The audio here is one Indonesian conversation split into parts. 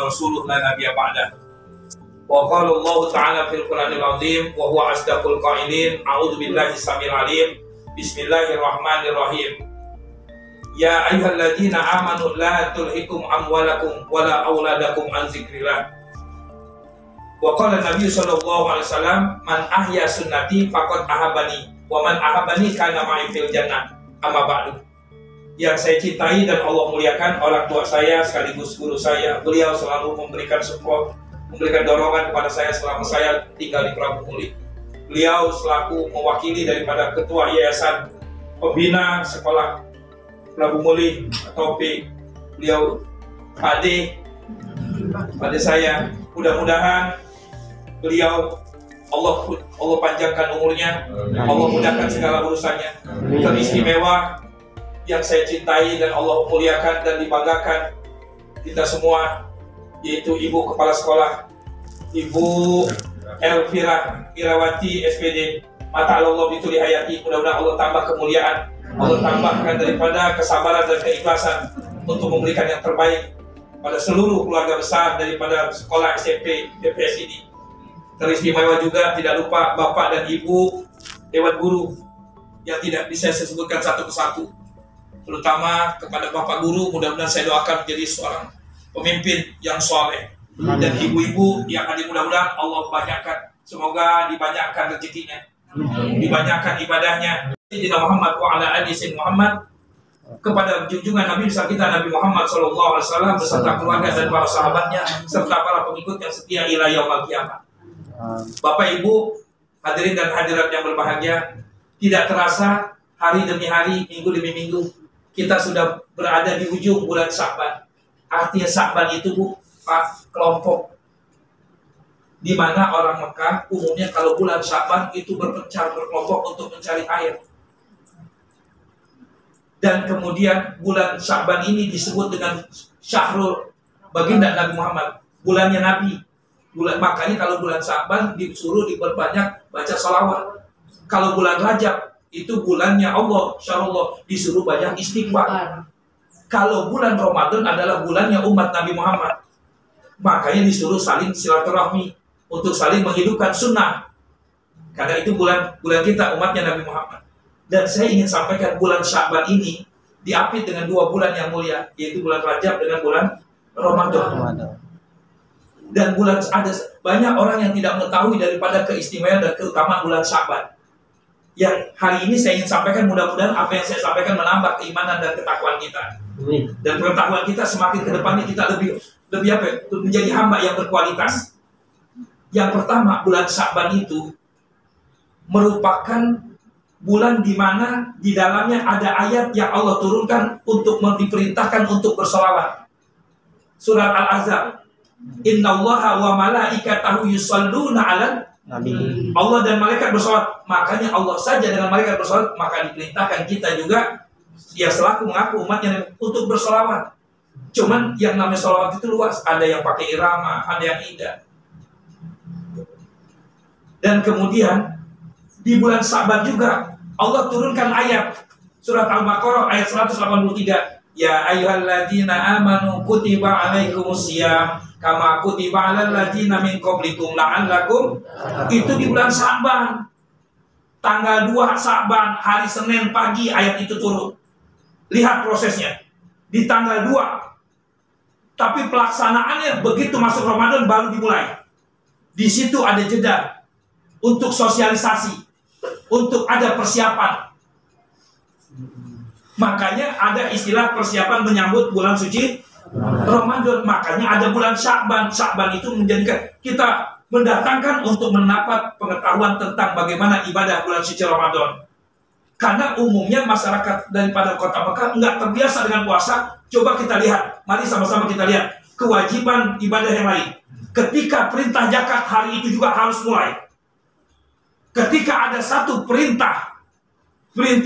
rasuluh la nabiyya ba'dah. Wa qala Allah ta'ala fil Qur'anil 'azim wa huwa asdaqul qailin. A'udzu billahi samil 'alim. Bismillahirrahmanirrahim. Ya ayyuhalladzina amanu la tulhikum amwalakum wala auladakum an dzikrillah. Wa qala Nabi sallallahu alaihi wasallam, man ahya sunnati faqad ahabani wa man ahabani kana ma'i fil jannah. Amma ba'du. Yang saya cintai dan Allah muliakan orang tua saya sekaligus guru saya. Beliau selalu memberikan support, memberikan dorongan kepada saya selama saya tinggal di Prabu Muli. Beliau selaku mewakili daripada ketua yayasan pembina sekolah Prabu Muli atau P. Beliau Ade saya. Mudah-mudahan beliau Allah panjangkan umurnya, Allah mudahkan segala urusannya. Teristimewa yang saya cintai dan Allah muliakan dan dibanggakan kita semua, yaitu Ibu Kepala Sekolah, Ibu Elvira Irawati SPD. Mata Allah bituli hayati. Mudah-mudahan Allah tambah kemuliaan, Allah tambahkan daripada kesabaran dan keikhlasan untuk memberikan yang terbaik pada seluruh keluarga besar daripada sekolah SMP DPS ini. Teristimewa juga tidak lupa Bapak dan Ibu Dewan Guru yang tidak bisa saya sebutkan satu persatu. Terutama kepada Bapak Guru, mudah-mudahan saya doakan menjadi seorang pemimpin yang soleh. Dan ibu-ibu yang hadir, mudah-mudahan Allah banyakkan. Semoga dibanyakkan rezekinya, dibanyakkan ibadahnya. Sayyidina Muhammad wa ala ali sayyidina Muhammad. Kepada junjungan Nabi besar kita Nabi Muhammad SAW beserta keluarga dan para sahabatnya serta para pengikut yang setia ila yaumil qiyamah. Bapak Ibu hadirin dan hadirat yang berbahagia, tidak terasa hari demi hari, minggu demi minggu kita sudah berada di ujung bulan Sya'ban. Artinya Sya'ban itu Pak, kelompok di mana orang Mekah umumnya kalau bulan Sya'ban itu berpencar berkelompok untuk mencari air. Dan kemudian bulan Sya'ban ini disebut dengan Syahrul Baginda Nabi Muhammad, bulannya Nabi. Makanya kalau bulan Sya'ban disuruh diperbanyak baca sholawat. Kalau bulan Rajab itu bulannya Allah, insyaallah disuruh banyak istighfar. Kalau bulan Ramadan adalah bulannya umat Nabi Muhammad, makanya disuruh saling silaturahmi untuk saling menghidupkan sunnah. Karena itu bulan kita umatnya Nabi Muhammad. Dan saya ingin sampaikan bulan Sya'ban ini diapit dengan dua bulan yang mulia, yaitu bulan Rajab dengan bulan Ramadan. Dan ada banyak orang yang tidak mengetahui daripada keistimewaan dan keutamaan bulan Sya'ban. Yang hari ini saya ingin sampaikan, mudah-mudahan apa yang saya sampaikan menambah keimanan dan ketakwaan kita. Dan pengetahuan kita semakin ke depannya kita lebih menjadi hamba yang berkualitas. Yang pertama, bulan Sya'ban itu merupakan bulan di mana di dalamnya ada ayat yang Allah turunkan untuk diperintahkan untuk bersolawat. Surat Al-Ahzab. Innallaha wa malaikatahu yusholluna 'alan nabi. Allah dan malaikat bersolawat. Makanya Allah saja dengan malaikat bersolawat, maka diperintahkan kita juga ya selaku mengaku umatnya untuk bersolawat. Cuman yang namanya solawat itu luas. Ada yang pakai irama, ada yang tidak. Dan kemudian di bulan Sya'ban juga Allah turunkan ayat surat Al-Baqarah ayat 183. Ya ayyuhalladzina amanu kutiba alaikumusiyam kama kutiba alal ladzina min qablikum la'allakum. Itu di bulan Sya'ban. Tanggal 2 Sya'ban, hari Senin pagi ayat itu turun. Lihat prosesnya. Di tanggal 2. Tapi pelaksanaannya begitu masuk Ramadan baru dimulai. Di situ ada jeda untuk sosialisasi, untuk ada persiapan. Makanya ada istilah persiapan menyambut bulan suci Ramadan. Makanya ada bulan Sya'ban. Sya'ban itu menjadikan kita mendatangkan untuk mendapat pengetahuan tentang bagaimana ibadah bulan suci Ramadan. Karena umumnya masyarakat daripada kota Mekah nggak terbiasa dengan puasa. Coba kita lihat, mari sama-sama kita lihat kewajiban ibadah yang lain. Ketika perintah zakat hari itu juga harus mulai. Ketika ada satu perintah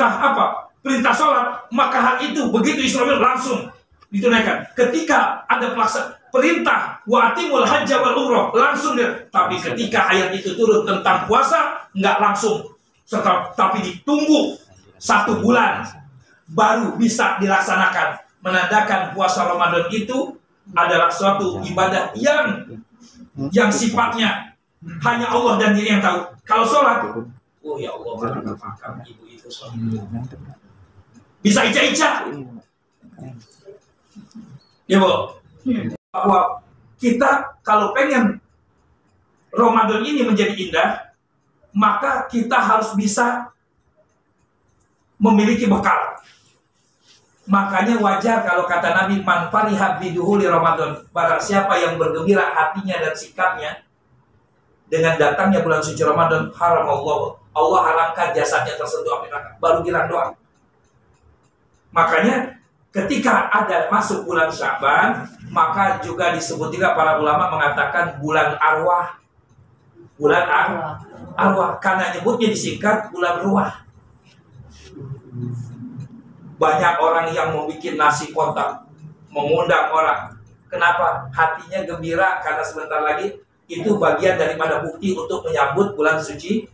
apa? Perintah sholat, maka hal itu begitu Israel langsung ditunaikan. Ketika ada perintah wa atimul hajja wal umrah, langsung dia. Tapi ketika ayat itu turun tentang puasa, nggak langsung, tapi ditunggu 1 bulan baru bisa dilaksanakan. Menandakan puasa Ramadan itu adalah suatu ibadah yang sifatnya hanya Allah dan Dia yang tahu. Kalau sholat, oh ya Allah, maka ibu itu sholat. Bisa ica-ica. Ya Bu, bahwa kita kalau pengen Ramadan ini menjadi indah, maka kita harus bisa memiliki bekal. Makanya wajar kalau kata Nabi, man fariha biduhuli Ramadan, barang siapa yang bergembira hatinya dan sikapnya dengan datangnya bulan suci Ramadan, haram Allah haramkan jasadnya tersentuh api neraka. Baru bilang doang. Makanya ketika ada masuk bulan Sya'ban, maka juga disebut juga para ulama mengatakan bulan arwah. Bulan arwah, karena nyebutnya disingkat bulan ruah. Banyak orang yang membuat nasi kotak, mengundang orang. Kenapa? Hatinya gembira karena sebentar lagi itu bagian daripada bukti untuk menyambut bulan suci.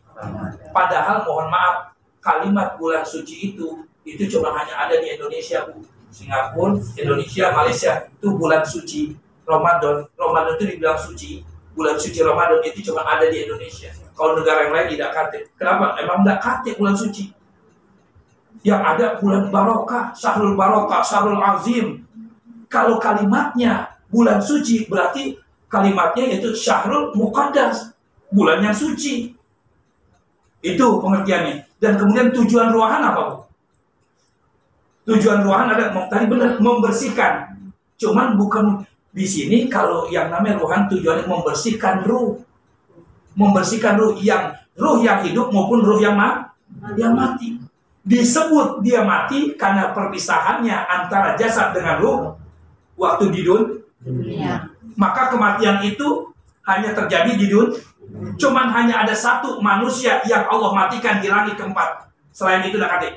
Padahal mohon maaf, kalimat bulan suci itu cuma hanya ada di Indonesia, Bu. Singapura, Indonesia, Malaysia itu bulan suci Ramadan. Ramadan itu dibilang suci. Bulan suci Ramadan itu cuma ada di Indonesia. Kalau negara yang lain tidak kate. Kenapa? Emang tidak kate bulan suci. Yang ada bulan barokah, syahrul barokah, syahrul azim. Kalau kalimatnya bulan suci, berarti kalimatnya itu syahrul muqaddas, bulan yang suci. Itu pengertiannya. Dan kemudian tujuan ruahan apa, Bu? Tujuan ruahan ada tadi benar, membersihkan. Cuman bukan di sini kalau yang namanya ruahan tujuannya membersihkan ruh. Membersihkan ruh yang hidup maupun ruh yang mati. Disebut dia mati karena perpisahannya antara jasad dengan ruh waktu di dunia. Maka kematian itu hanya terjadi di dunia. Cuman hanya ada satu manusia yang Allah matikan di langit keempat. Selain itu tidak ada.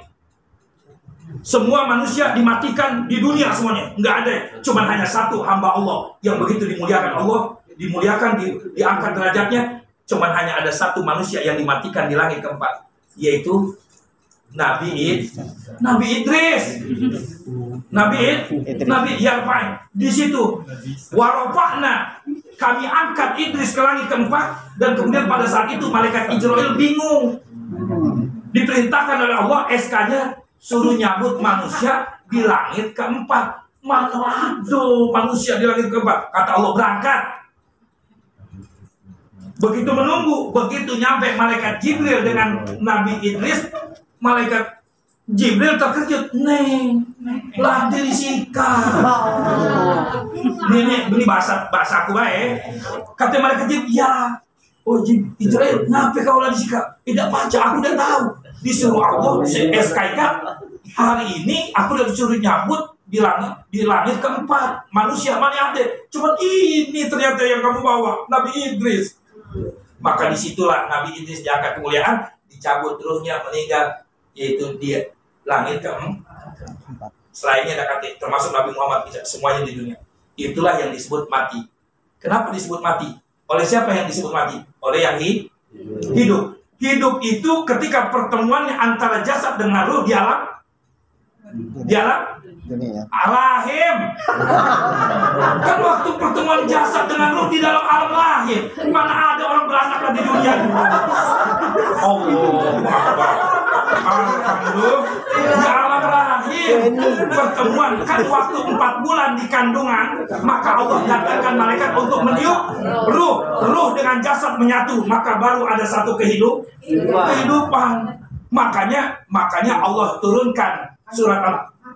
Semua manusia dimatikan di dunia semuanya. Nggak ada. Cuman hanya satu hamba Allah yang begitu dimuliakan Allah. Dimuliakan, diangkat derajatnya. Cuman hanya ada satu manusia yang dimatikan di langit keempat. Yaitu Nabi Idris. Nabi Yarfa'in. Di situ warofa'na, kami angkat Idris ke langit keempat. Dan kemudian pada saat itu malaikat Israel bingung. Diperintahkan oleh Allah, SK-nya suruh nyambut manusia di langit keempat. Mana ada manusia di langit keempat? Kata Allah, berangkat. Begitu menunggu, begitu nyampe malaikat Jibril dengan Nabi Idris, malaikat Jibril terkejut. Neng, lah disika. Ini bahasa aku baik. Kata malaikat Jibril, ya. Oh Jibril, kenapa kau lah disika? Tidak baca, aku udah tahu. Disuruh Allah, SKK. Hari ini aku udah disuruh nyambut di langit keempat. Manusia mana ada? Cuma ini ternyata yang kamu bawa, Nabi Idris. Maka disitulah Nabi Idris diangkat kemuliaan, dicabut ruhnya, meninggal, yaitu dia langit keempat. Selainnya ada kata, termasuk Nabi Muhammad, semuanya di dunia. Itulah yang disebut mati. Kenapa disebut mati? Oleh siapa yang disebut mati? Oleh yang hidup. Hidup itu ketika pertemuannya antara jasad dengan ruh di alam rahim. Kan waktu pertemuan jasad dengan ruh di dalam alam rahim, mana ada orang beranak di dunia? Alhamdulillah, di alam rahim pertemuan kan waktu 4 bulan di kandungan, maka Allah datangkan malaikat untuk meniup ruh dengan jasad menyatu, maka baru ada satu kehidupan. Makanya Allah turunkan surat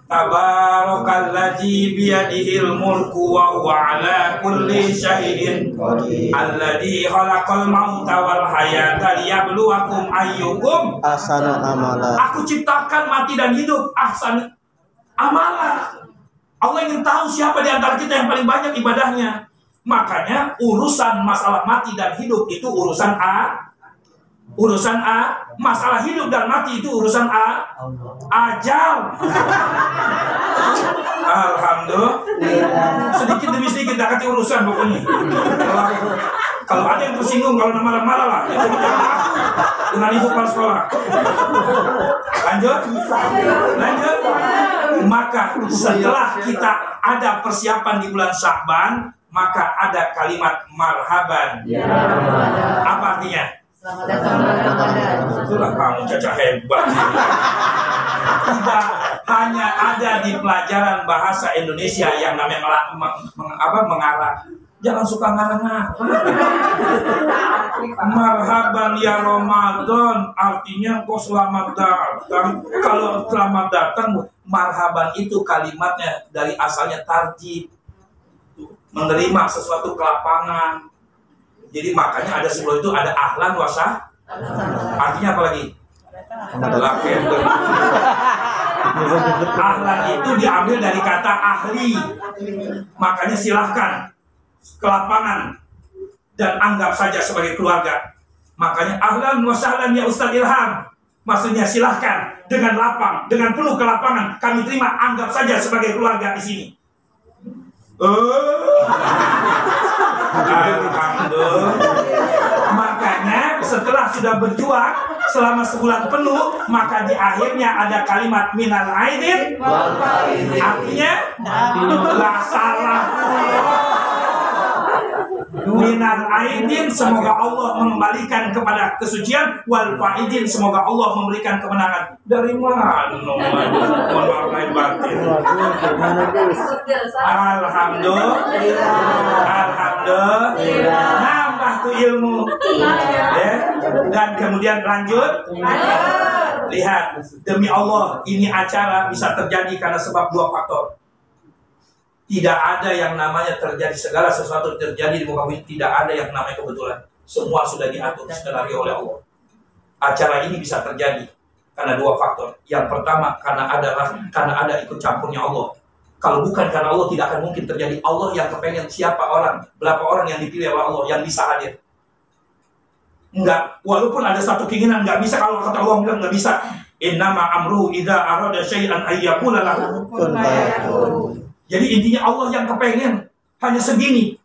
Tabarakalladzi biyadihil mulku wa huwa ala kulli syai'in qadir. Alladzi khalaqal mauta wal hayata liyabluwakum ayyukum ahsanu amala. Aku ciptakan mati dan hidup, ahsan amala. Allah ingin tahu siapa di antara kita yang paling banyak ibadahnya. Makanya urusan masalah mati dan hidup itu urusan A, masalah hidup dan mati itu urusan ajal. Alhamdulillah. Sedikit demi sedikit tak kasih urusan pokoknya. Kalau ada yang tersinggung, kalau marah-marah lah, ya dengan ibu kepala sekolah. Lanjut. Maka setelah kita ada persiapan di bulan Sya'ban, maka ada kalimat marhaban. Apa artinya? Selamat datang bulan Ramadan. Itulah kamu Caca hebat. Tidak hanya ada di pelajaran bahasa Indonesia yang namanya mengarang. Jangan suka ngarang-ngarang. Marhaban ya Ramadan artinya kau selamat datang. Kalau selamat datang, marhaban itu kalimatnya dari asalnya tarjib, menerima sesuatu kelapangan. Jadi makanya ada sebelum itu ada ahlan wasah. Artinya apa lagi? Ahlan itu diambil dari kata ahli. Makanya silahkan ke lapangan dan anggap saja sebagai keluarga. Makanya ahlan wa sahlan ya Ustaz Ilham. Maksudnya silahkan dengan lapang, dengan penuh kelapangan kami terima, anggap saja sebagai keluarga di sini. Alhamdulillah. Makanya setelah sudah berjuang selama sebulan penuh, maka di akhirnya ada kalimat minal aidin. Artinya la salah. Minal aidin, semoga Allah mengembalikan kepada kesucian. Wal faidin, semoga Allah memberikan kemenangan. Dari mana? Mohon maaf lahir batin. Alhamdulillah. Nambah tuh ilmu. Ya. Dan kemudian lanjut. Lihat, demi Allah, ini acara bisa terjadi karena sebab dua faktor. Tidak ada yang namanya terjadi, segala sesuatu terjadi di muka bumi, tidak ada yang namanya kebetulan. Semua sudah diatur skenario oleh Allah. Acara ini bisa terjadi karena dua faktor. Yang pertama karena ada ikut campurnya Allah. Kalau bukan karena Allah, tidak akan mungkin terjadi. Allah yang kepengen siapa orang, berapa orang yang dipilih oleh Allah yang bisa hadir. Enggak, walaupun ada satu keinginan, enggak bisa. Kalau kata Allah bilang enggak bisa. Innama amruhu idza arada syai'an ayyaqula lahu kun fayakun. Jadi intinya Allah yang kepengen hanya segini.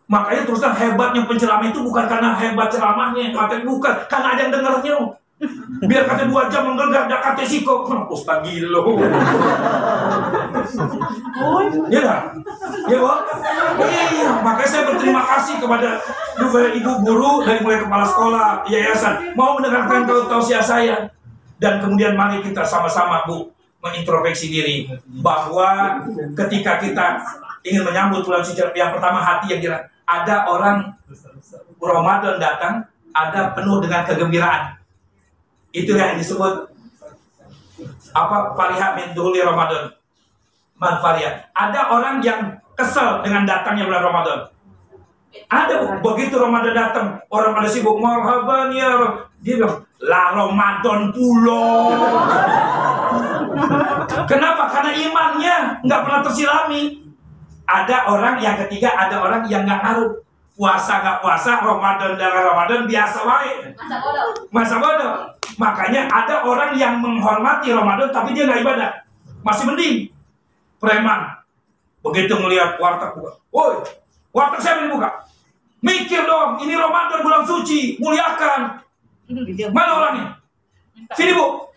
Makanya terus terang hebatnya penceramah itu bukan karena hebat ceramahnya, katanya bukan, karena ada yang dengarnya. Biar kata 2 jam menggelegar, dak kata siko, Ustaz gilo. Ya dah, ya Pak. Iya, makanya saya berterima kasih kepada ibu guru dari mulai kepala sekolah, yayasan, mau mendengarkan tausiah saya. Dan kemudian mari kita sama-sama Bu mengintrospeksi diri bahwa ketika kita ingin menyambut bulan suci, yang pertama hati yang kira ada orang Ramadan datang, ada penuh dengan kegembiraan. Itu yang disebut apa? Fariha min duhuli Ramadan. Man fariha. Ada orang yang kesel dengan datangnya bulan Ramadan. Ada begitu Ramadan datang, orang pada sibuk marhaban ya. Dia bilang, "La Ramadan pulo." Kenapa? Karena imannya nggak pernah tersilami. Ada orang yang ketiga, ada orang yang nggak ngaruh. Puasa nggak puasa, Ramadan dan Ramadan biasa baik. Masa bodoh. Makanya ada orang yang menghormati Ramadan tapi dia nggak ibadah. Masih mending. Preman. Begitu melihat warteg buka. Woi, warteg saya ini buka. Mikir dong, ini Ramadan bulan suci, muliakan. Mana orangnya? Sini Bu.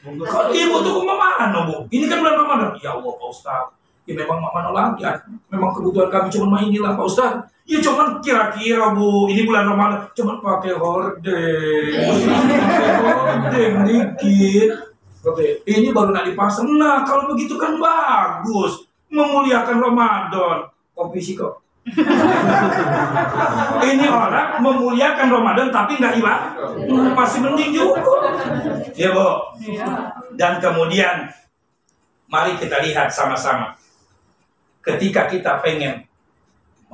Ibu tuh mana Bu? Ini kan bulan Ramadan. Ya Allah Pak Ustaz. Ya memang mana lagi ya. Memang kebutuhan kami cuma main inilah Pak Ustaz. Ya cuman kira-kira Bu, ini bulan Ramadan cuman pakai hordeng. Hordeng dikit. Oke, ini baru nak dipasang. Nah, kalau begitu kan bagus. Memuliakan Ramadan. Kopi sih kok. Ini orang memuliakan Ramadan tapi nggak ibadah. Masih mending juga. Ya Bu. Dan kemudian mari kita lihat sama-sama. Ketika kita pengen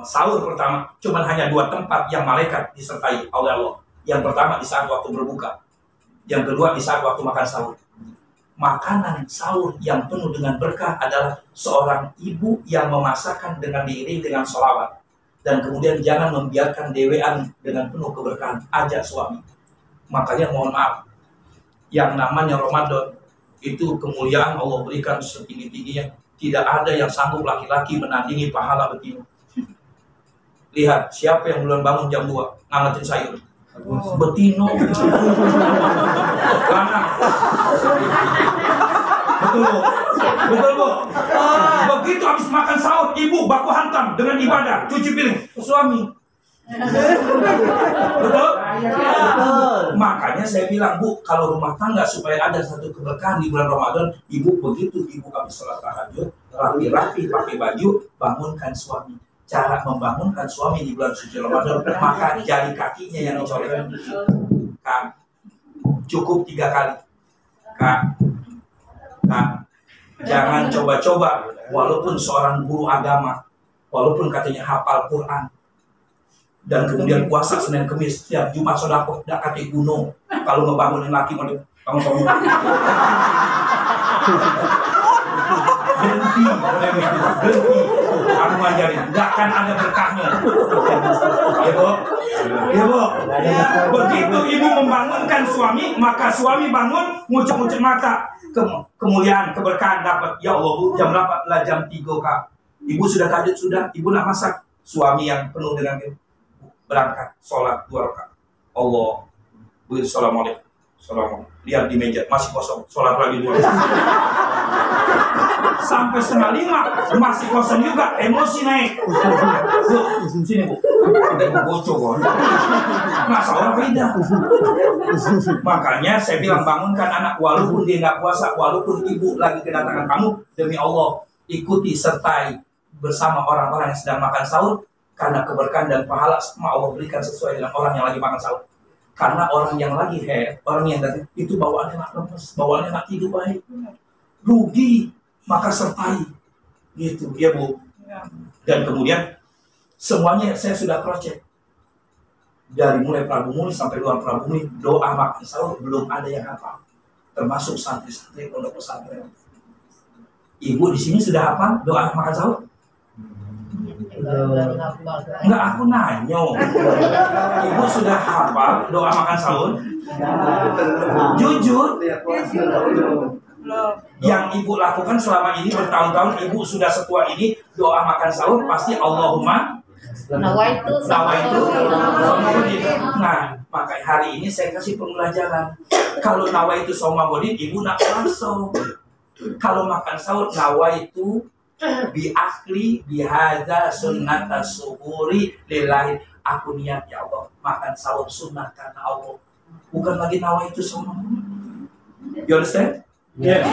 sahur pertama, cuman hanya 2 tempat yang malaikat disertai oleh Allah. Yang pertama di saat waktu berbuka. Yang kedua di saat waktu makan sahur. Makanan sahur yang penuh dengan berkah adalah seorang ibu yang memasakkan dengan diiringi dengan sholawat. Dan kemudian jangan membiarkan dewean dengan penuh keberkahan. Ajak suami. Makanya mohon maaf, yang namanya Ramadan itu kemuliaan Allah berikan setinggi-tingginya. Tidak ada yang sanggup laki-laki menandingi pahala betina. Lihat siapa yang duluan bangun jam 2 ngangetin sayur. Betino. Lanang. Betul Bu. Betul Bu. Begitu habis makan sahur, ibu baku hantam dengan ibadah, cuci piring ke suami. Betul? Makanya saya bilang, Bu, kalau rumah tangga supaya ada satu keberkahan di bulan Ramadan, ibu begitu ibu habis sholat tahajud, rapi-rapi pakai baju, bangunkan suami. Cara membangunkan suami di bulan suci Ramadan, maka jari kakinya yang dicolek. Kak, cukup 3 kali. Kak, jangan coba-coba, walaupun seorang guru agama, walaupun katanya hafal Quran, dan kemudian puasa Senin Kemis, setiap Jumat sedekah, dak kate gunung. Kalau ngebangunin laki mau bangun. Berhenti. Aku ngajarin, nggak akan ada berkahnya. Ya Bu. Begitu ibu membangunkan suami, maka suami bangun, ngucap-ngucap mata. Kemuliaan, keberkahan dapat. Ya Allah Bu, jam 8 lah jam 3 Kak. Ibu sudah tahajud sudah, ibu nak masak. Suami yang penuh dengan berangkat, sholat 2 rakaat. Allah, Assalamualaikum. Lihat di meja, masih kosong. Sholat lagi 2 rakaat. Sampai 4:30 masih kosong juga, emosi naik. Bu, sini Bu. Bocor. Masa orang beda. Makanya saya bilang bangunkan anak, walaupun dia nggak puasa, walaupun ibu lagi kedatangan kamu, demi Allah ikuti sertai bersama orang-orang yang sedang makan sahur. Karena keberkahan dan pahala semua Allah berikan sesuai dengan orang yang lagi makan sahur. Karena orang yang lagi orang yang tadi itu bawaannya nggak lemes, bawaannya nggak tidur baik, rugi, maka sertai, gitu, ya Bu. Dan kemudian semuanya saya sudah cross check dari mulai Prabumi sampai luar Prabumi, doa makan sahur belum ada yang hafal, termasuk santri-santri pondok pesantren. Ibu di sini sudah hafal doa makan sahur? Enggak, aku nanya. Ibu sudah hafal doa makan sahur? Jujur. Yang ibu lakukan selama ini bertahun-tahun, ibu sudah setua ini, doa makan sahur pasti Allahumma nawaitu. Nah, maka hari ini saya kasih pembelajaran. Kalau nawaitu soma bodin, ibu nak langsung. Kalau makan sahur nawaitu biakli bihadza sunnata suhuri lillahi, aku niat ya Allah makan sahur sunnah karena Allah, bukan lagi nawaitu semua. You understand? Yes.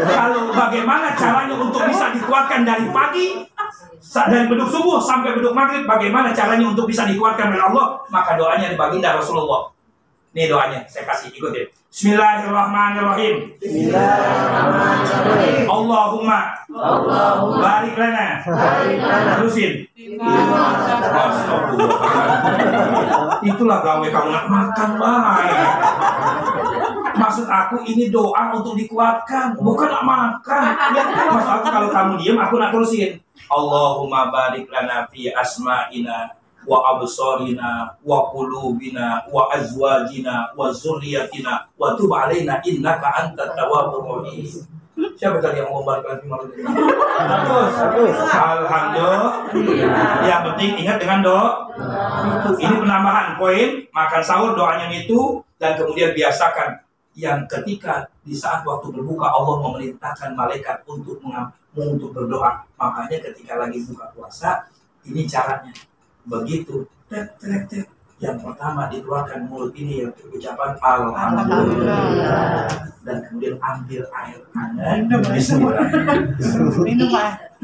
Kalau bagaimana caranya untuk bisa dikuatkan dari pagi, dari beduk subuh sampai beduk maghrib, bagaimana caranya untuk bisa dikuatkan oleh Allah, maka doanya di baginda Rasulullah. Ini doanya, saya kasih, ikutin. Bismillahirrahmanirrahim. Allahumma barik lana. Terusin. Itulah gawe kamu nak makan baik. Maksud aku ini doa untuk dikuatkan, bukan nak makan. Maksud aku kalau kamu diam, aku nak terusin. Allahumma barik lana fi asma'ina wa absarina wa qulubina wa azwajina wa zurriyatina wa tub alaina innaka antat tawwabur rahim. Siapa tadi yang mau balik lagi malam ini? Alhamdulillah. Yang penting ingat dengan doa. Ini penambahan poin makan sahur doanya itu, dan kemudian biasakan yang ketika di saat waktu berbuka Allah memerintahkan malaikat untuk berdoa. Makanya ketika lagi buka puasa ini caranya. Begitu, yang pertama dikeluarkan mulut ini yang ucapan Alhamdulillah, dan kemudian ambil air hangat, Bismillah. Minum Pak.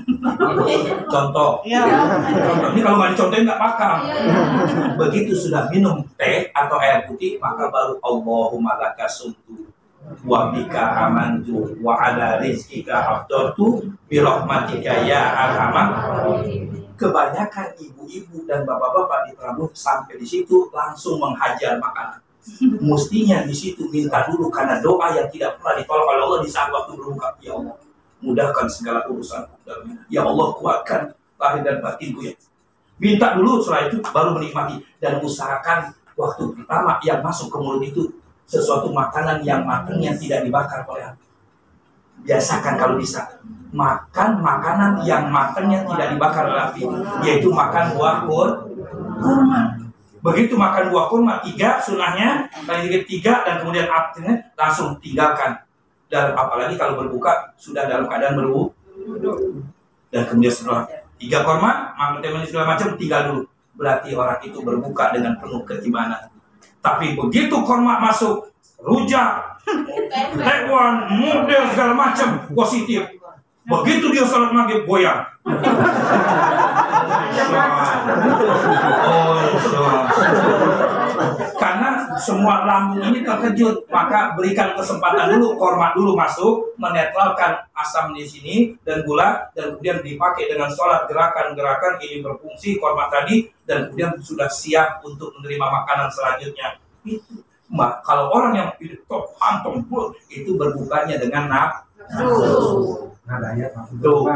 Contoh, ini kalau nggak dicontohin nggak paham. Begitu sudah minum teh atau air putih, maka baru Allahumma laka sumtu wa bika amantu wa ala rizkika afdartu bi rahmatika ya arhamar. Kebanyakan ibu-ibu dan bapak-bapak di Prabu sampai di situ langsung menghajar makanan. Mestinya di situ minta dulu, karena doa yang tidak pernah ditolak oleh Allah di saat waktu berbuka. Ya Allah, mudahkan segala urusan. Ya Allah, kuatkan lahir dan batinku ya. Minta dulu, setelah itu baru menikmati, dan usahakan waktu pertama yang masuk ke mulut itu sesuatu makanan yang matang yang tidak dibakar oleh api. Biasakan kalau bisa. makan makanan yang matangnya tidak dibakar oleh api, yaitu makan buah kurma. Begitu makan buah kurma 3 sunahnya, paling sedikit 3, dan kemudian apinya langsung tinggalkan. Dan apalagi kalau berbuka sudah dalam keadaan berwudu. Dan kemudian setelah 3 kurma, makan segala macam, tinggal dulu. Berarti orang itu berbuka dengan penuh keimanan. Tapi begitu kurma masuk, rujak, hewan, model segala macam positif. Begitu dia salat maghrib goyang. Karena semua lambung ini terkejut, maka berikan kesempatan dulu, korma dulu masuk, menetralkan asam di sini dan gula, dan kemudian dipakai dengan sholat gerakan-gerakan ini berfungsi korma tadi, dan kemudian sudah siap untuk menerima makanan selanjutnya. Itu kalau orang yang top hantom itu berbukanya dengan nafsu. Tuh.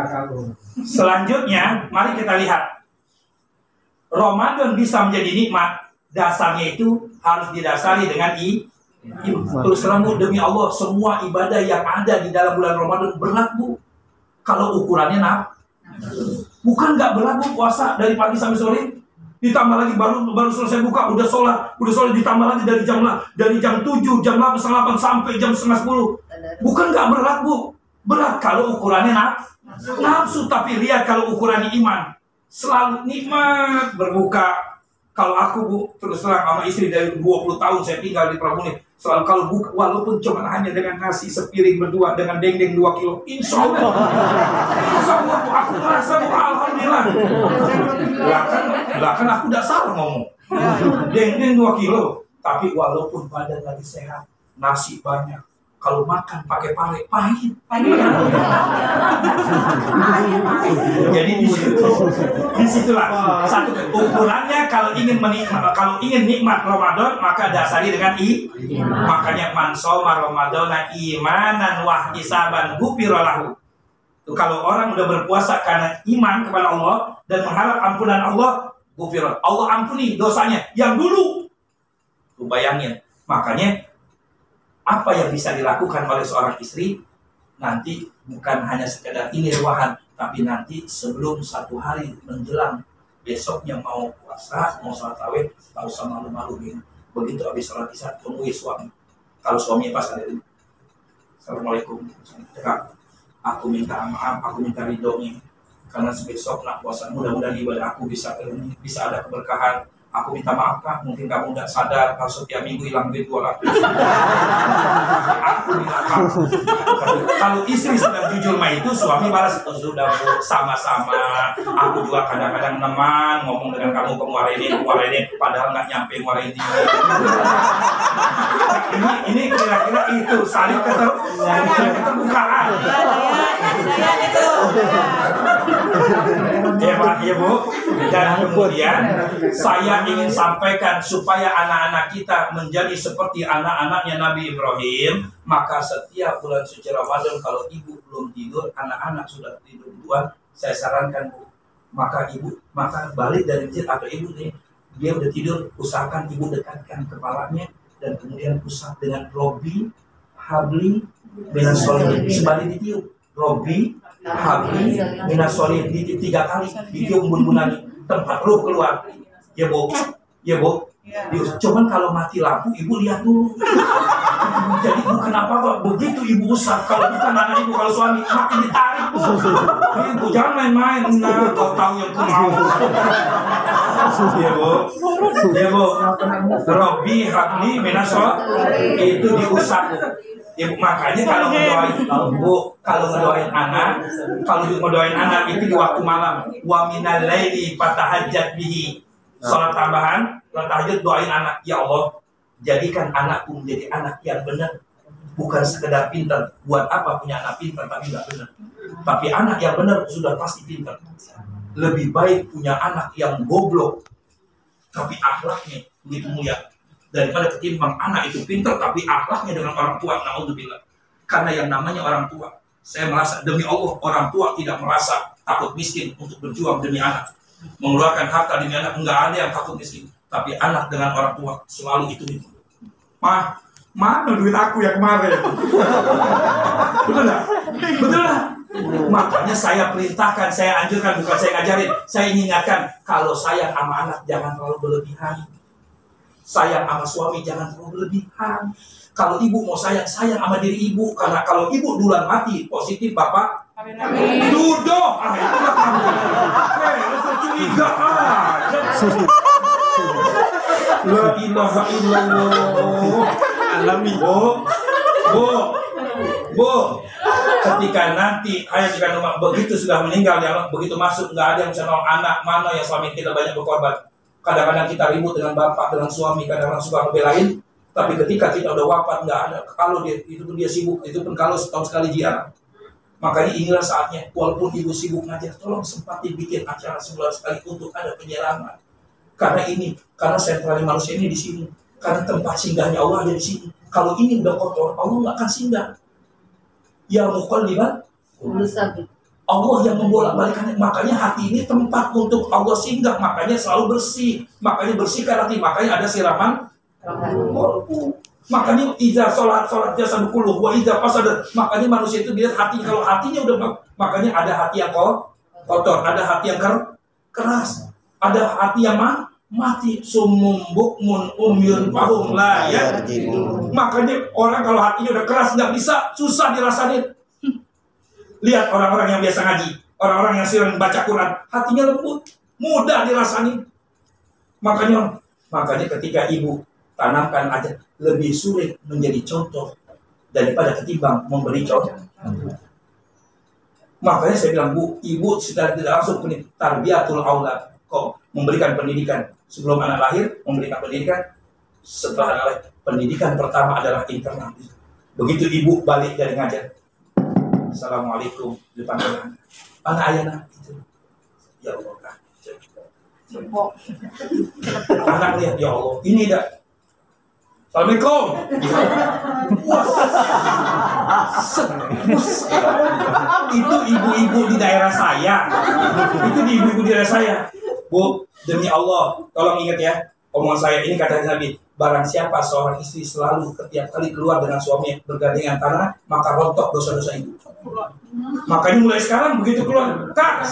Selanjutnya, mari kita lihat. Ramadan bisa menjadi nikmat, dasarnya itu harus didasari dengan terus terang demi Allah, semua ibadah yang ada di dalam bulan Ramadan berat, Bu. Kalau ukurannya bukan nggak berat, Bu, puasa dari pagi sampai sore. Ditambah lagi baru selesai buka, udah sholat ditambah lagi dari jam 7, jam 8, setengah 8 sampai jam setengah 10. Bukan nggak berat, Bu. Berat kalau ukurannya nafsu, tapi lihat kalau ukurannya iman. Selalu nikmat berbuka. Kalau aku, Bu, terus terang sama istri dari 20 tahun saya tinggal di Prabuni, selalu kalau buka, walaupun cuma hanya dengan nasi sepiring berdua dengan dendeng 2 kilo, insya Allah Bu, aku merasa, Bu, alhamdulillah. Bahkan aku udah salah ngomong. Dendeng 2 kilo, tapi walaupun badan lagi sehat, nasi banyak. Kalau makan pakai pare, pahit. Jadi disitulah satu ukurannya. Kalau ingin nikmat Ramadan, maka dasari dengan makanya man shoma Ramadana imanan wa ihtisaban ghufira lahu. Kalau orang udah berpuasa karena iman kepada Allah dan mengharap ampunan Allah, ghufira, Allah ampuni dosanya yang dulu. Tuh bayangin. Makanya apa yang bisa dilakukan oleh seorang istri nanti bukan hanya sekedar ini ruahan, tapi nanti sebelum 1 hari menjelang besoknya mau puasa, mau sholat tarawih, tak usah malu-maluin. Begitu habis sholat isya temui suami. Kalau suaminya pas ada, Assalamualaikum, aku minta maaf, aku minta ridhonya karena besok nak puasa, mudah-mudahan ibadah aku bisa ada keberkahan. Aku minta maaf, Kak, mungkin kamu nggak sadar kalau setiap minggu hilang duit 200. Aku minta maaf. Kalau istri sudah jujur mah itu, suami balas, sudah, Bu, sama-sama. Aku juga kadang-kadang neman ngomong dengan kamu kemarin ini, padahal nggak nyampe kemarin ini. Ini kira-kira itu saling keterbukaan. Ya, Bu. Dan kemudian saya ingin sampaikan supaya anak-anak kita menjadi seperti anak-anaknya Nabi Ibrahim, maka setiap bulan suci Ramadan kalau ibu belum tidur, anak-anak sudah tidur duluan, saya sarankan, Bu, maka balik dari masjid atau ibu nih, dia udah tidur, usahakan ibu dekatkan kepalanya dan kemudian usap dengan Robi Habli minas sholihin, sebalik ditiup Robi Habli minas sholihin 3 kali, ditiup bun-bunani tempat ruh keluar. Ya, Bu. Cuman kalau mati lampu, ibu lihat dulu. Jadi Bu, kenapa kok begitu ibu usap? Kalau bukan anak ibu, kalau suami makin ditarik, Bu. Ibu jangan main-main. Nah, kau tahu yang ku mau. Ya, Bu. Robi Habli Menaso itu diusap. Ya, Bu, makanya kalau ngedoain anak itu di waktu malam, wa minal laili fatahajjat bihi. Salat tambahan, salat tahajud, doain anak, ya Allah, jadikan anakku menjadi anak yang benar, bukan sekedar pintar. Buat apa punya anak pintar tapi nggak benar? Tapi anak yang benar sudah pasti pintar. Lebih baik punya anak yang goblok tapi akhlaknya begitu mulia daripada ketimbang anak itu pintar tapi akhlaknya dengan orang tua. Naudzubillah. Karena yang namanya orang tua, saya merasa demi Allah, orang tua tidak merasa takut miskin untuk berjuang demi anak, mengeluarkan harta demi anak. Enggak ada yang takut miskin, tapi anak dengan orang tua selalu itu. Mana duit aku yang kemarin? Betul lah. Makanya saya perintahkan, saya anjurkan, bukan saya ngajarin. Saya ingatkan, kalau sayang sama anak jangan terlalu berlebihan. Sayang sama suami jangan terlalu berlebihan. Kalau ibu mau sayang, sayang sama diri ibu. Karena kalau ibu duluan mati, positif bapak duduk. Itulah kamu. Kecurigaan. La ilaha illallah. Alami. Bu, ketika nanti ayah jika rumah begitu sudah meninggal, ya begitu masuk nggak ada yang bisa nolong anak, mana yang suami kita banyak berkorban. Kadang-kadang kita ribut dengan bapak, dengan suami, kadang-kadang suka ngebelain. Tapi ketika kita udah wafat nggak ada. Kalau dia itu pun dia sibuk, itu pun kalau setahun sekali dia. Makanya inilah saatnya, walaupun ibu sibuk ngajar, tolong sempatin bikin acara sebulan sekali untuk ada penyiraman. Karena sentralnya manusia ini di sini. Karena tempat singgahnya Allah ada di sini. Kalau ini udah kotor, Allah nggak akan singgah. Ya muqalliban Allah yang membolak-balikan. Makanya hati ini tempat untuk Allah singgah. Makanya selalu bersih. Makanya bersihkan hati. Makanya ada siraman. Makanya iza sholat jasad kulluh wa iza fasada. Makanya manusia itu lihat hati. Kalau hatinya udah, makanya ada hati yang kotor, ada hati yang keras, ada hati yang mati. Sumum bukmun umyun fahum la ya. Makanya orang kalau hatinya udah keras nggak bisa, susah dirasain. Lihat orang-orang yang biasa ngaji, orang-orang yang sering baca Quran, hatinya lembut, mudah dirasani. Makanya ketika ibu tanamkan aja, lebih sulit menjadi contoh daripada ketimbang memberi contoh. Makanya saya bilang, Bu, ibu sudah tidak langsung tarbiyatul aulad, kok memberikan pendidikan sebelum anak lahir, memberikan pendidikan setelah anak lahir. Pendidikan pertama adalah internal. Begitu ibu balik dari ngajar, Assalamualaikum di depan anak ayana itu. Ya Allah kan. Anak lihat, ya Allah, ini dah. Assalamualaikum. Itu ibu-ibu di daerah saya. Itu di ibu-ibu di daerah saya. Bu, demi Allah, tolong ingat ya, omongan saya ini kata Nabi. Barang siapa seorang istri selalu setiap kali keluar dengan suami bergandengan tangan, maka rontok dosa-dosa itu. Makanya mulai sekarang begitu keluar, Kak.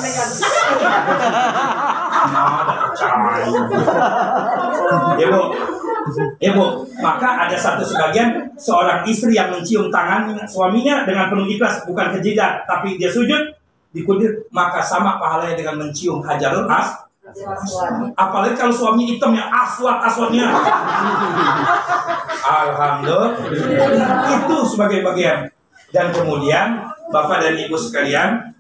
Ya Bu, maka ada satu sebagian seorang istri yang mencium tangan suaminya dengan penuh ikhlas, bukan kejidat, tapi dia sujud dikudir, maka sama pahalanya dengan mencium hajarul apalagi kalau suami hitam yang aswad-aswadnya. Alhamdulillah. Itu sebagai bagian. Dan kemudian Bapak dan Ibu sekalian,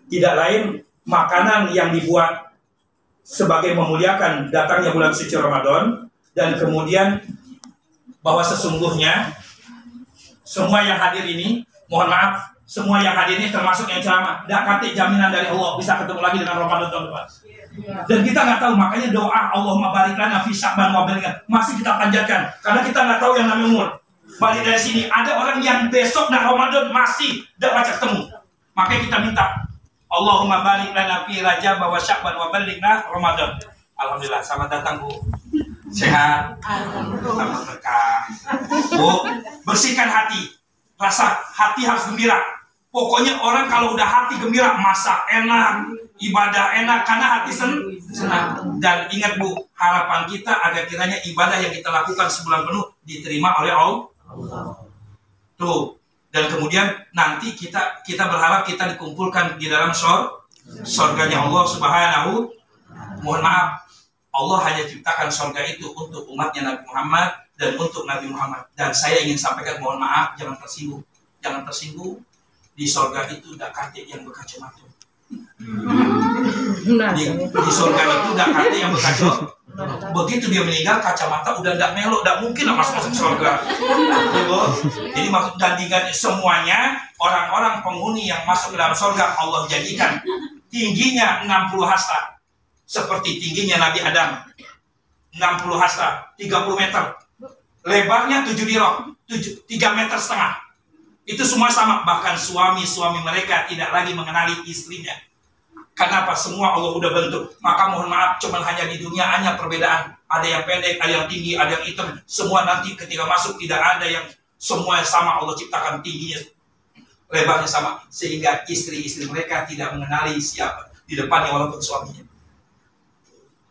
tidak lain makanan yang dibuat sebagai memuliakan datangnya bulan suci Ramadan. Dan kemudian bahwa sesungguhnya semua yang hadir ini, mohon maaf, semua yang hadir ini termasuk yang ceramah, tidak kate jaminan dari Allah bisa ketemu lagi dengan Ramadan tahun depan. Dan kita nggak tahu, makanya doa Allahumma barik lana fi Sya'ban wa barik masih kita panjatkan, karena kita nggak tahu yang namanya umur. Balik dari sini, ada orang yang besok dan Ramadan masih tidak baca ketemu, makanya kita minta Allahumma barik lana fi Rajab wa Sya'ban wa barik lana Ramadan. Alhamdulillah, selamat datang Bu. Sehat, selamat berkah. Bu, bersihkan hati, rasa hati harus gembira. Pokoknya orang kalau udah hati gembira, masak enak, ibadah enak, karena hati senang. Dan ingat Bu, harapan kita agar kiranya ibadah yang kita lakukan sebulan penuh diterima oleh Allah. Tuh. Dan kemudian nanti kita berharap kita dikumpulkan di dalam surganya Allah Subhanahu. Mohon maaf, Allah hanya ciptakan surga itu untuk umatnya Nabi Muhammad dan untuk Nabi Muhammad. Dan saya ingin sampaikan, mohon maaf, jangan tersinggung. Di surga itu tidak kate yang berkacamata. Di surga itu tidak kate yang berkacamata. Begitu dia meninggal, kacamata udah tidak melok, tidak mungkin lah masuk surga. Jadi maksud ganti semuanya orang-orang penghuni yang masuk ke dalam surga Allah jadikan tingginya 60 hasta. Seperti tingginya Nabi Adam, 60 hasta, 30 meter. Lebarnya 7 dirok, 3,5 meter. Itu semua sama, bahkan suami-suami mereka tidak lagi mengenali istrinya. Kenapa? Semua Allah udah bentuk. Maka mohon maaf, cuman hanya di dunia hanya perbedaan. Ada yang pendek, ada yang tinggi, ada yang hitam. Semua nanti ketika masuk tidak ada yang semua sama Allah ciptakan tingginya. lebarnya sama, sehingga istri-istri mereka tidak mengenali siapa di depannya walaupun suaminya.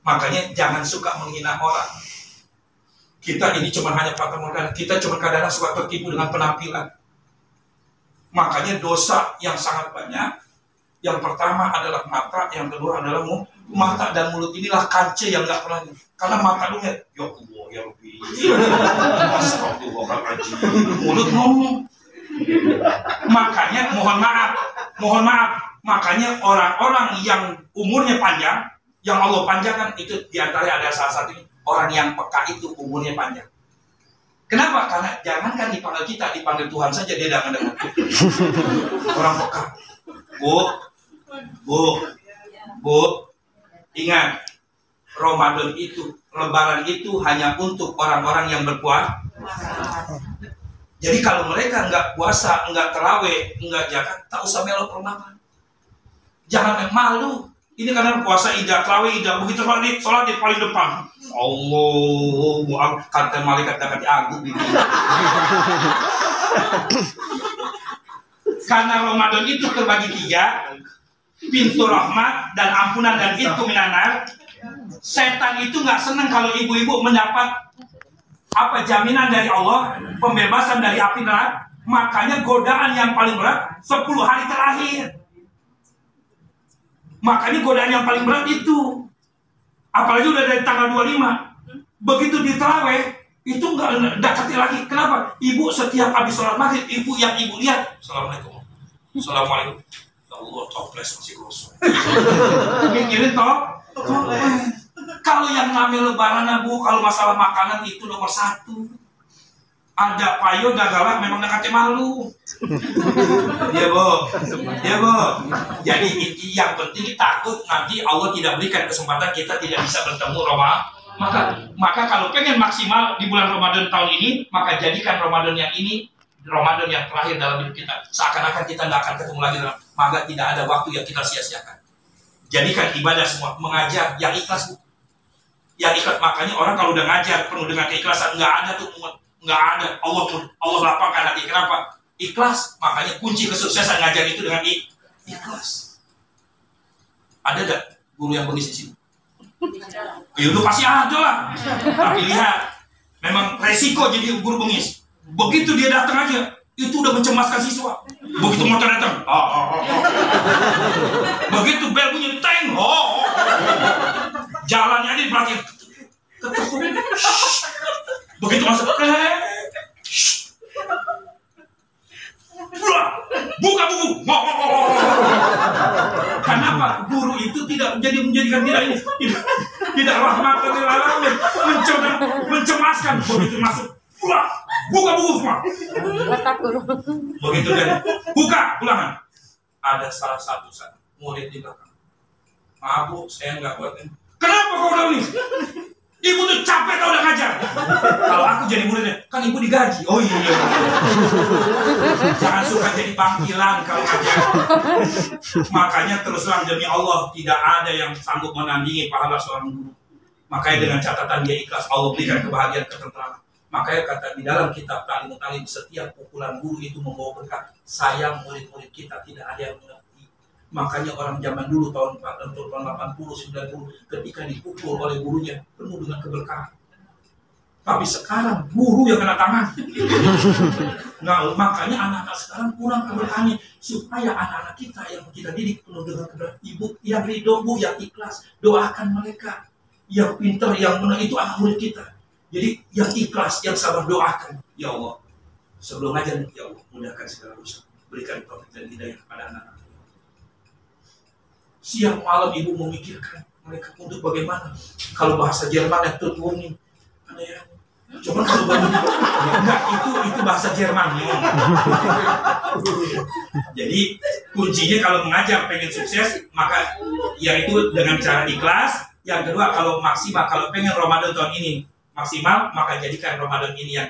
Makanya jangan suka menghina orang. Kita ini cuma hanya fata morgana, kita cuma kadang-kadang suka tertipu dengan penampilan. Makanya dosa yang sangat banyak. Yang pertama adalah mata, yang kedua adalah mata dan mulut inilah kancah yang nggak pernah. Karena mata lu ya Allah ya Rabbi, astagfirullahaladzim, mulut ngomong. Makanya mohon maaf, makanya orang-orang yang umurnya panjang, yang Allah panjangkan itu diantara ada salah satunya orang yang peka itu umurnya panjang. Kenapa? Karena jangankan dipanggil kita, dipanggil Tuhan saja dia tidak mendengar. Orang peka. Bu, ingat, Ramadan itu, Lebaran itu hanya untuk orang-orang yang berpuasa. Jadi kalau mereka nggak puasa, nggak terawih, nggak zakat, tak usah melo permakan. Jangan malu. Ini karena puasa ida, terawih ida, begitu sholat di paling depan. Allah, kata malaikat dekat aku. Karena Ramadan itu terbagi 3, pintu rahmat dan ampunan dan pintu minanar. Setan itu nggak senang kalau ibu-ibu mendapat jaminan dari Allah, pembebasan dari api neraka. Makanya godaan yang paling berat 10 hari terakhir. Makanya godaan yang paling berat itu, apalagi udah dari tanggal 25, begitu di tarawih itu nggak dekati lagi. Kenapa? Ibu setiap habis sholat maghrib, ibu lihat, assalamualaikum, ya Allah, toples masih kosong. Mikirin toh. Kalau yang namanya lebaran Bu, kalau masalah makanan itu nomor 1. Ada payo gagalah memang nakate malu. Ya Bu. Jadi yang penting takut nanti Allah tidak berikan kesempatan kita tidak bisa bertemu Ramadan. Maka kalau pengen maksimal di bulan Ramadan tahun ini, maka jadikan Ramadan yang ini Ramadan yang terakhir dalam hidup kita. Seakan-akan kita nggak akan ketemu lagi, maka tidak ada waktu yang kita sia-siakan. Jadikan ibadah semua, mengajar yang ikhlas Bu. Yang ikhlas, makanya orang kalau udah ngajar penuh dengan keikhlasan, nggak ada tuh, nggak ada. Allah lapangkan hati. Kenapa? Ikhlas. Makanya kunci kesuksesan ngajar itu dengan ikhlas. Ada gak guru yang bengis di sini? Ya udah pasti ada lah. Tapi lihat, memang resiko jadi guru bengis. Begitu dia datang aja, itu udah mencemaskan siswa. Begitu motor datang, begitu bel bunyi, teng, jalannya aja diperhatiin. Begitu masuk, buka buku. Kenapa? Guru itu tidak menjadikan dia ini tidak rahmatan lil alamin, mencemaskan. Begitu masuk, buka buku semua. Begitu kan, buka ulangan. Ada salah satu murid di belakang. Maaf Bu, saya nggak buat ini. Kenapa kau udah ini? Ibu tuh capek tau udah ngajar. Kalau aku jadi muridnya, kan ibu digaji. Oh iya. Jangan suka jadi panggilan kalau ngajar. Makanya terus terang demi Allah, tidak ada yang sanggup menandingi pahala seorang guru. Makanya dengan catatan dia ikhlas, Allah berikan kebahagiaan, ketentraman. Makanya kata di dalam kitab Ta'limut Ta'lim, setiap pukulan guru itu membawa berkah. Sayang murid-murid kita tidak ada yang mengerti. Makanya orang zaman dulu tahun 80, 90, ketika dipukul oleh gurunya penuh dengan keberkahan. Tapi sekarang guru yang kena tangan. Nah, makanya anak-anak sekarang kurang keberkahannya. Supaya anak-anak kita yang kita didik penuh dengan keberkahan. Ibu yang ridho Bu, yang ikhlas, doakan mereka. Yang pintar, yang benar itu anak murid kita. Jadi yang ikhlas, yang sabar, doakan. Ya Allah, sebelum aja ya Allah, mudahkan segala urusan. Berikan taufik dan hidayah kepada anak-anak. Siang malam ibu memikirkan mereka untuk bagaimana. Kalau bahasa Jerman itu turunin, ada ya. Cuma kalau enggak, itu bahasa Jerman. Jadi kuncinya kalau mengajar pengen sukses, maka yaitu dengan cara ikhlas. Yang kedua, kalau maksimal, kalau pengen Ramadan tahun ini maksimal, maka jadikan Ramadan ini yang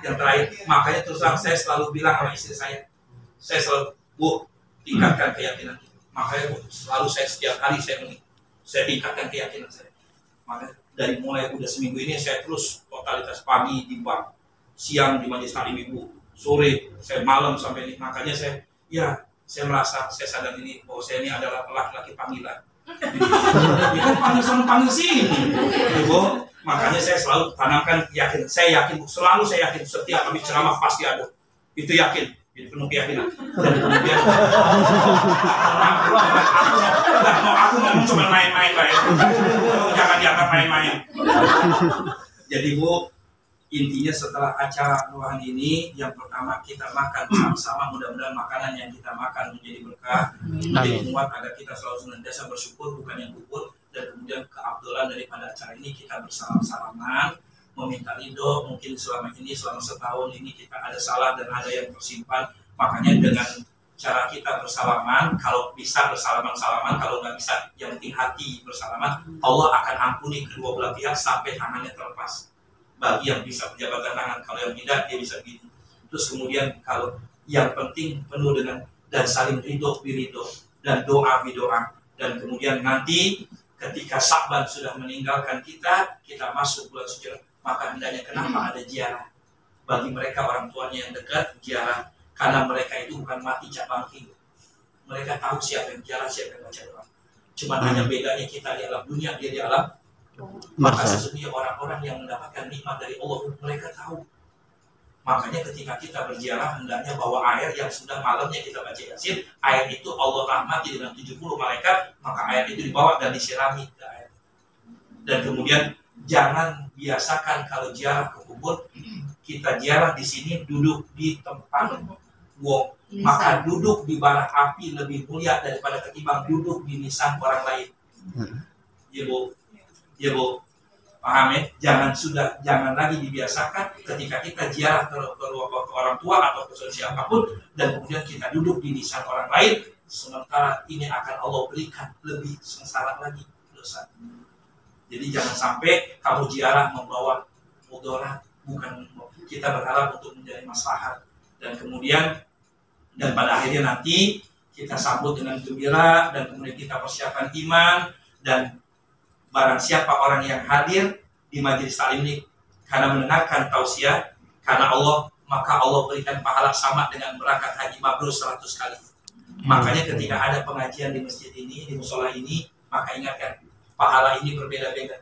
terakhir. Makanya terus terang saya selalu bilang sama istri saya selalu, Bu, tingkatkan keyakinan. Makanya selalu saya setiap hari saya tingkatkan keyakinan saya. Makanya dari mulai udah seminggu ini saya terus totalitas pagi di bank, siang di majelis taklim ibu, sore saya malam sampai ini. Makanya saya ya saya merasa, saya sadar ini bahwa saya ini adalah laki-laki panggilan. Dia kan panggil sana panggil sini, Ibu. Makanya saya selalu tanamkan yakin. Saya yakin, selalu saya yakin setiap habis ceramah pasti ada. Itu yakin, jadi penuh keyakinan. Dan kemudian aku ngomong cuma main-main lah ya. Jangan dianggap main-main. Jadi Bu, intinya setelah acara rohani ini, yang pertama kita makan sama-sama, mudah-mudahan makanan yang kita makan menjadi berkah, menjadi kuat agar kita selalu senantiasa bersyukur, bukan yang gugur. Dan kemudian keabdulan daripada acara ini kita bersalam-salaman, meminta ridho. Mungkin selama setahun ini kita ada salah dan ada yang tersimpan. Makanya dengan cara kita bersalaman, kalau bisa bersalaman-salaman, kalau nggak bisa yang penting hati bersalaman, Allah akan ampuni kedua belah pihak sampai tangannya terlepas. Bagi yang bisa penjabatan tangan, kalau yang tidak dia bisa gitu. Terus kemudian kalau yang penting penuh dengan dan saling ridho biridho dan doa bidoa. Dan kemudian nanti ketika Sya'ban sudah meninggalkan kita masuk bulan suci, maka hendaknya kenapa ada ziarah bagi mereka orang tuanya yang dekat, ziarah, karena mereka itu bukan mati cak bangking. Mereka tahu siapa yang ziarah, siapa yang baca doa. Cuma hanya bedanya kita di alam dunia, dia di alam. Maka sesungguhnya orang-orang yang mendapatkan nikmat dari Allah, mereka tahu. Makanya ketika kita berziarah, hendaknya bawa air yang sudah malamnya kita baca Yasin. Air itu Allah rahmati dengan 70 malaikat, maka air itu dibawa dan disirami ke air. Dan kemudian jangan biasakan kalau ziarah ke kubur, kita ziarah di sini duduk di tempat wong. Maka duduk di bara api lebih mulia daripada ketimbang duduk di nisan orang lain. Ya Bu, ya Bu. Paham ya? Jangan lagi dibiasakan ketika kita ziarah ke orang tua atau ke siapapun dan kemudian kita duduk di nisan orang lain, sementara ini akan Allah berikan lebih sengsara lagi dosa. Jadi jangan sampai kamu ziarah membawa mudarat, bukan kita berharap untuk menjadi maslahat. Dan kemudian dan pada akhirnya nanti kita sambut dengan gembira dan kemudian kita persiapkan iman. Dan barang siapa orang yang hadir di majelis taklim ini karena mendengarkan tausiah karena Allah, maka Allah berikan pahala sama dengan berangkat haji mabrur 100 kali. Makanya ketika ada pengajian di masjid ini, di musola ini, maka ingatkan pahala ini berbeda-beda.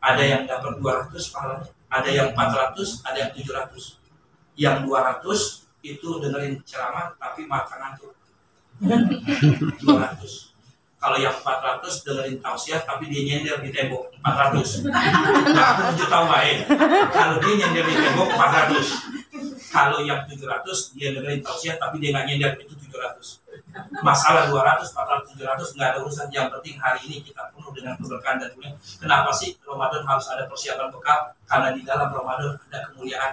Ada yang dapat 200 pahalanya, ada yang 400, ada yang 700. Yang 200 itu dengerin ceramah tapi mata ngantuk. 200. Kalau yang 400 dengerin tausiah tapi dia nyender di tembok 400. Nah, aku tunjuk tahu baik. Kalau dia nyender di tembok 400. Kalau yang 700 dia dengerin tausiah tapi dia nggak nyender, itu 700. Masalah 200, 400, 700 nggak ada urusan. Yang penting hari ini kita penuh dengan keberkahan dan kemuliaan. Kenapa sih Ramadan harus ada persiapan bekal? Karena di dalam Ramadan ada kemuliaan,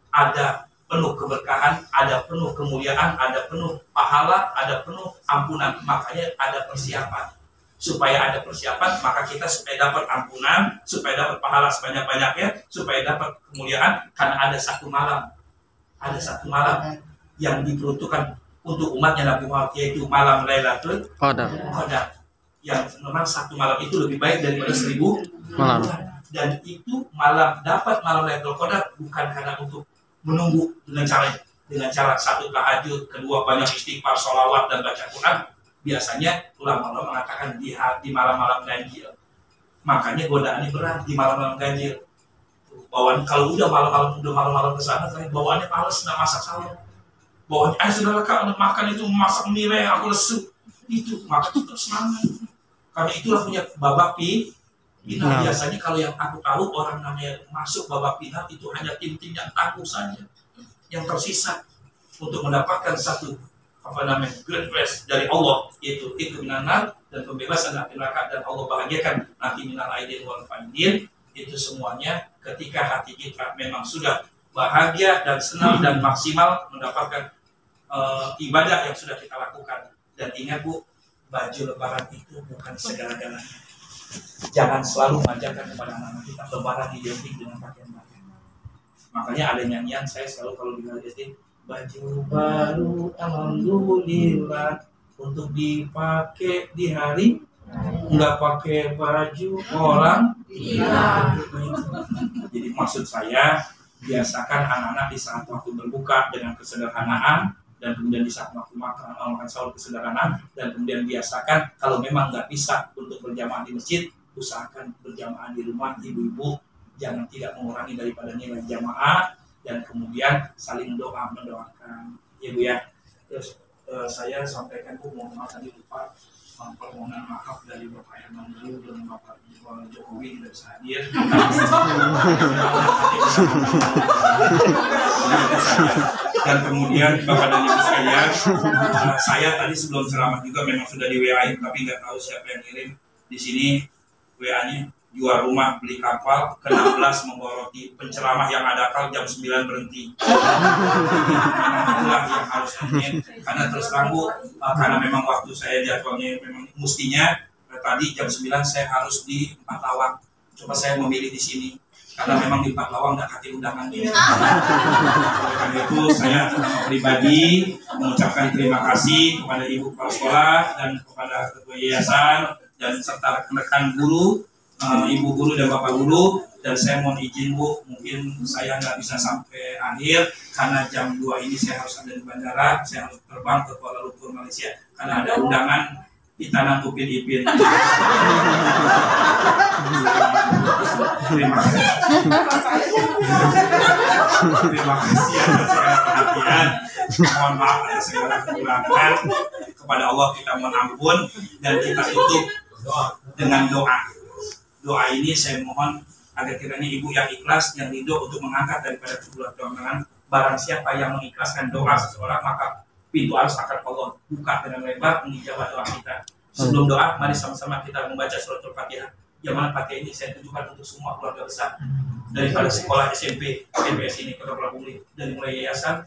ada penuh keberkahan, ada penuh kemuliaan, ada penuh pahala, ada penuh ampunan. Makanya ada persiapan. Supaya ada persiapan, maka kita supaya dapat ampunan, supaya dapat pahala sebanyak-banyaknya, supaya dapat kemuliaan, karena ada satu malam. Ada satu malam yang diperuntukkan untuk umatnya Nabi Muhammad, yaitu malam Lailatul Qadar. Yang memang satu malam itu lebih baik daripada 1000 malam. Dan itu dapat malam Lailatul Qadar bukan karena untuk menunggu dengan cara satu tahajud, kedua banyak istighfar, sholawat dan baca Quran. Biasanya ulama mengatakan di malam-malam ganjil. Makanya godaannya berat di malam-malam ganjil. Bawaan kalau udah malam-malam ke sana, bawaannya males, nggak masak sahur. Bawaannya saudara kak makan itu masak mie aku lesu. Itu maka tetap semangat. Karena itulah punya babak Pinang. Biasanya kalau yang aku tahu orang namanya masuk babak final itu hanya tim-tim yang tangguh saja yang tersisa untuk mendapatkan satu great prize dari Allah, yaitu itu minanar dan pembebasan dari neraka, dan Allah bahagiakan nanti minal aidin wal faidin. Itu semuanya ketika hati kita memang sudah bahagia dan senang dan maksimal mendapatkan ibadah yang sudah kita lakukan. Dan ingat Bu, baju lebaran itu bukan segala-galanya. Jangan selalu mengajarkan kepada anak-anak kita lebaran identik dengan pakaian-pakaian. Makanya ada nyanyian saya selalu kalau di baju baru alhamdulillah untuk dipakai di hari, nggak pakai baju orang. Jadi maksud saya biasakan anak-anak di saat waktu berbuka dengan kesederhanaan, dan kemudian di saat waktu makan sahur kesederhanaan, dan kemudian biasakan kalau memang nggak bisa untuk berjamaah di masjid, usahakan berjamaah di rumah. Ibu-ibu jangan tidak mengurangi daripada nilai jamaah, dan kemudian saling mendoakan, ya Bu ya. Terus saya sampaikan Bu, mohon maaf tadi lupa permohonan maaf dari Bapak Herman dulu dan Bapak Jokowi tidak bisa hadir. Dan kemudian Bapak dan Ibu sekalian, saya tadi sebelum ceramah juga memang sudah di WA-in, tapi nggak tahu siapa yang kirim. Di sini WA-nya, jual rumah, beli kapal, ke-16 membawa roti, penceramah yang ada akal jam 9 berhenti. Itulah yang harus ini, karena terus terang Bu, karena memang waktu saya jadwalnya memang mestinya tadi jam 9 saya harus di Empatawang. Coba saya memilih di sini, karena memang di Empatawang nggak kasih undangan dia. Karena itu saya pribadi mengucapkan terima kasih kepada Ibu Kepala Sekolah dan kepada Ketua Yayasan dan serta rekan-rekan guru, Ibu Guru dan Bapak Guru. Dan saya mohon izin Bu, mungkin saya nggak bisa sampai akhir karena jam 2 ini saya harus ada di bandara, saya harus terbang ke Kuala Lumpur, Malaysia, karena ada undangan Itanan Upin Ipin. Terima kasih. Terima kasih atas segala perhatian. Mohon maaf atas segala kekurangan. Kepada Allah kita mohon ampun, dan kita tutup dengan doa. Doa ini saya mohon agar kiranya ibu yang ikhlas, yang ridho untuk mengangkat daripada kedua tangan. Barang siapa yang mengikhlaskan doa seseorang, maka pintu arus akan Allah buka dengan lebar mengijabah doa kita. Sebelum doa, mari sama-sama kita membaca surat Al-Fatihah. Yang mana Fatihah ini saya tujukan untuk semua keluarga besar daripada sekolah SMP, MPS ini, Kota Prabumi, dari mulai yayasan.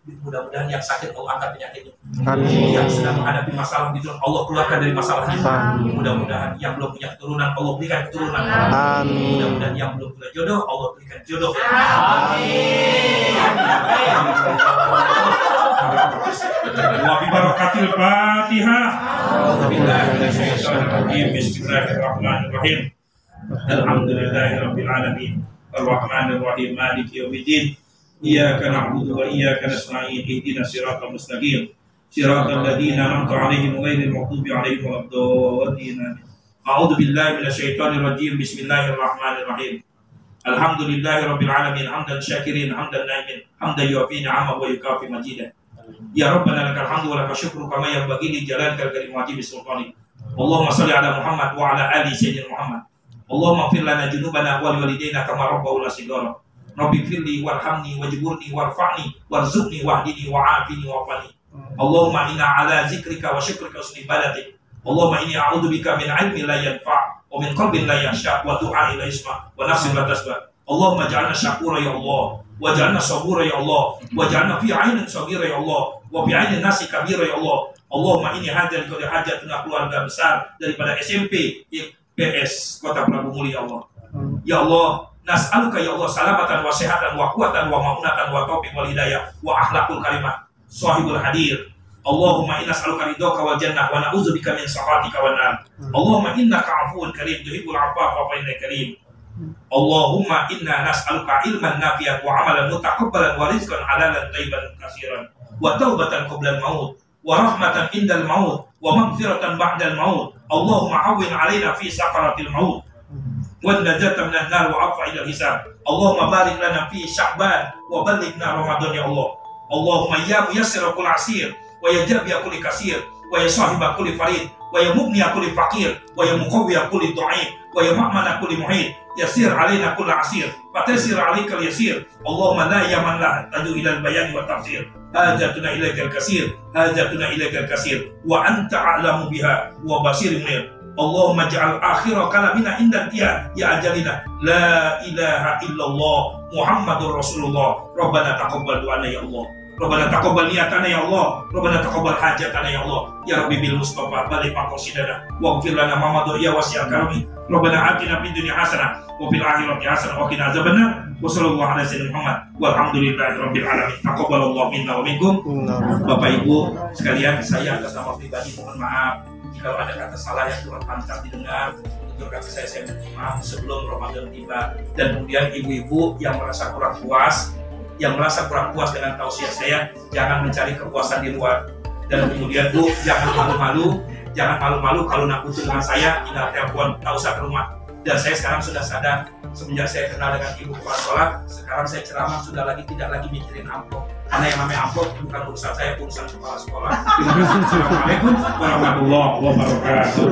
Mudah-mudahan yang sakit Allah angkat penyakitnya. Amin. Yang sedang menghadapi masalah gitu, Allah keluarkan dari masalahnya. Mudah-mudahan yang belum punya keturunan, Allah berikan keturunan. Amin. Mudah-mudahan yang belum punya jodoh, Allah berikan jodoh. Amin. Wa bi barakatil Fatihah. Bismillahirrahmanirrahim. Alhamdulillahirabbil alamin. Arrahmanir rahim. Maliki yaumiddin. Iyyaka na'budu wa iyyaka nasta'in. Ihdinas siratal mustaqim. Siratal ladzina an'amta 'alaihim ghairil maghdubi 'alaihim waladdallin. A'udzu billahi minasyaitonir rajim. Bismillahirrahmanirrahim. Alhamdulillahirabbil alamin. Hamdan syakirin, hamdan na'imin, hamdan yu'affi ni'amahu wa yukafi majidah. Ya Rabbana lakal hamdu wa lakal syukru kama yanbaghi li jalalika karim wajib sultanik. Allahumma shalli ala Muhammad wa ala ali sayyidina Muhammad. Allahumma ighfir lana junubana wal walidayna kama rabbawna shighara. Rabbi firli warhamni wajburni warfa'ni warzuqni wahdini wa'afini wa'afani. Allahumma inna ala zikrika wa syukrika husni ibadatik. Allahumma inni a'udzubika min ilmin la yanfa' wa min qalbin la yakhsha wa du'ain la yasma' wa nafsin la tasba'. Allahumma ja'alna syakura ya Allah, wa ja'alna sabura ya Allah, wa ja'alna fi 'ainin saghira ya Allah, wa fi 'ainin nasi kabira ya Allah. Allahumma inni hadir qad hajatuna keluarga besar daripada SMP PS Kota Prabumi ya Allah. Ya Allah, nas'aluka ya Allah salamatan wa sihatan wa quwwatan wa ma'unatan wa taufiq wal hidayah wa akhlaqul karimah sahibul hadir. Allahumma inna nas'aluka ridhaka wal jannah wa na'udzubika min sakhatika wan nar. Allahumma innaka 'afuwun karim tuhibbul 'afwa fa innaka karim. Allahumma inna nas'aluka ilman nafi'an wa 'amalan mutaqabbalan wa rizqan halalan thayyiban katsiran wa taubatan qabla al-maut wa rahmatan indal maut wa maghfiratan ba'dal maut. Allahumma hawwin 'alaina fi sakaratil maut والنجاة من النار وعفو إلى الحساب. اللهم بارك لنا في شعبان وبلغنا رمضان يا الله. اللهم يا ميسر كل عسير ويا جابر كل كثير ويا صاحب كل فريد ويا مغني كل فقير ويا مقوي كل ضعيف ويا مأمن كل معين يسير علينا كل عسير فتيسر عليك اليسير. اللهم لا يمن لا تدعو إلى البيان والتفسير. حاجتنا إليك الكثير حاجتنا إليك الكثير وأنت أعلم بها وبصير منير. Allahumma ja'al akhira kalamina inda ya ajalina la ilaha illallah Muhammadur Rasulullah. Rabbana taqabbal du'ana ya Allah. Rabbana taqabbal niyatana ya Allah. Rabbana taqabbal hajatana ya Allah. Ya Rabbi bil Mustafa balik maqasidana waghfir lana ma madha ya wasi'al karami. Rabbana atina fid dunya hasanah wa fil akhirati hasanah wa qina azabannar. Wa sallallahu ala sayyidina Muhammad walhamdulillahi rabbil alamin. Taqabbalallahu minna wa minkum. Bapak Ibu sekalian, saya atas nama pribadi mohon maaf kalau ada kata salah yang kurang pantas didengar. Untuk kata saya mohon maaf sebelum Ramadan tiba. Dan kemudian ibu-ibu yang merasa kurang puas, yang merasa kurang puas dengan tausiah saya, jangan mencari kepuasan di luar. Dan kemudian Bu, jangan malu-malu kalau nak butuh dengan saya, tinggal telepon, tak usah ke rumah. Dan saya sekarang sudah sadar, semenjak saya kenal dengan ibu kepala sekolah, sekarang saya ceramah tidak lagi mikirin amplop. Karena yang namanya amplop bukan urusan saya, urusan kepala sekolah. Assalamualaikum warahmatullahi wabarakatuh.